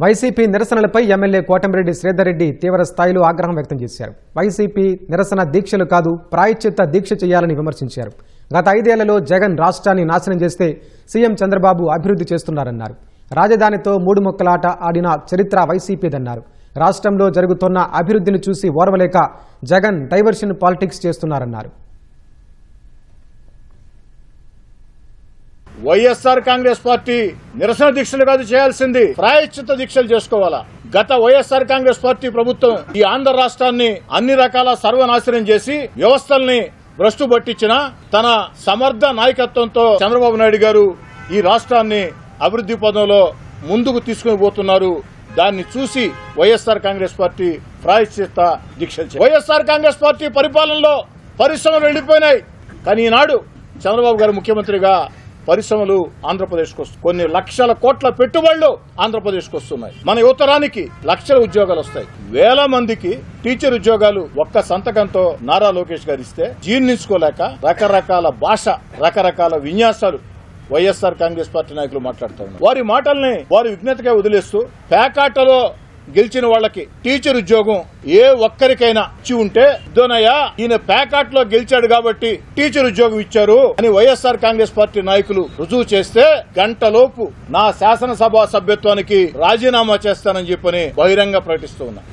YCP నిరసనలపై MLA Kotamreddy Sridhar Reddy తీవ్ర స్థాయిలో ఆగ్రహం వ్యక్తం చేశారు. వైసీపీ నిరసన దీక్షలు కాదు, ప్రాయశ్చిత్త దీక్ష చేయాలని విమర్శించారు. గత 5 ఏళ్లలో జగన్ రాష్ట్రాన్ని నాశనం చేస్తే సీఎం చంద్రబాబు అభివృద్ధి చేస్తున్నారన్నారు. రాజధానితో 3 ముక్కలాట ఆడిన చరిత్ర వైసీపీదన్నారు. రాష్ట్రంలో జరుగుతున్న అభివృద్ధిని చూసి ఓర్వలేక జగన్ డైవర్షన్ పాలిటిక్స్ చేస్తున్నారన్నారు. వైఎస్ఆర్ కాంగ్రెస్ పార్టీ నిరసన దీక్షలు కాదు చేయాల్సింది, ప్రాయశ్చిత్త దీక్షలు చేసుకోవాలా. గత వైఎస్ఆర్ కాంగ్రెస్ పార్టీ ప్రభుత్వం ఈ ఆంధ్ర రాష్ట్రాన్ని అన్ని రకాల సర్వనాశనం చేసి వ్యవస్థల్ని భ్రష్టు పట్టించిన తన సమర్థ నాయకత్వంతో చంద్రబాబు నాయుడు గారు ఈ రాష్ట్రాన్ని అభివృద్ధి పదంలో ముందుకు తీసుకుని పోతున్నారు. దాన్ని చూసి వైఎస్ఆర్ కాంగ్రెస్ పార్టీ ప్రాయశ్చిత్త దీక్షలు. వైఎస్ఆర్ కాంగ్రెస్ పార్టీ పరిపాలనలో పరిశ్రమలు వెళ్లిపోయినాయి, కానీ ఈనాడు చంద్రబాబు గారు ముఖ్యమంత్రిగా పరిశ్రమలు ఆంధ్రప్రదేశ్కు వస్తాయి. కొన్ని లక్షల కోట్ల పెట్టుబడులు ఆంధ్రప్రదేశ్కు వస్తున్నాయి. మన యువతరానికి లక్షల ఉద్యోగాలు వస్తాయి. వేల మందికి టీచర్ ఉద్యోగాలు ఒక్క సంతకంతో నారా లోకేష్ గారు ఇస్తే జీర్ణించుకోలేక రకరకాల భాష, రకరకాల విన్యాసాలు వైఎస్ఆర్ కాంగ్రెస్ పార్టీ నాయకులు మాట్లాడుతూ ఉన్నారు. వారి మాటల్ని వారి విజ్ఞతగా వదిలేస్తూ పేకాటలో గెలిచిన వాళ్ళకి టీచర్ ఉద్యోగం ఏ ఒక్కరికైనా ఇచ్చి ఉంటే దోనయ్య ఈయన ప్యాకాట్ లో గెలిచాడు కాబట్టి టీచర్ ఉద్యోగం ఇచ్చారు అని వైఎస్ఆర్ కాంగ్రెస్ పార్టీ నాయకులు రుజువు చేస్తే గంటలోపు నా శాసనసభ సభ్యత్వానికి రాజీనామా చేస్తానని చెప్పని బహిరంగ ప్రకటిస్తూ ఉన్నా.